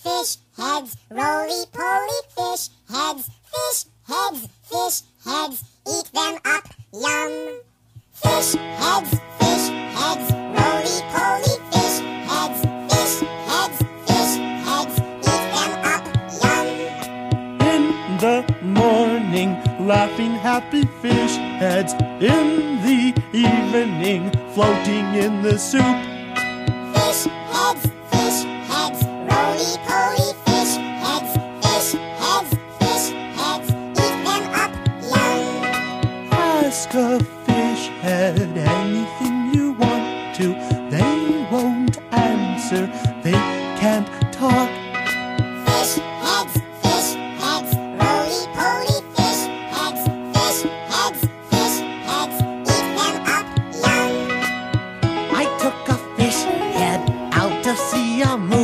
fish heads, roly-poly fish heads, fish heads, fish heads, eat them up, yum. Fish heads, roly-poly fish heads, fish heads, eat them up, yum. In the morning, laughing happy fish heads. In the evening, floating in the soup. Fish heads, roly-poly fish heads, eat them up, yum. Ask a fish head anything you want to. They won't answer, they can't talk. Fish heads, roly-poly fish heads, eat them up, yum. I took a fish head out to see a movie.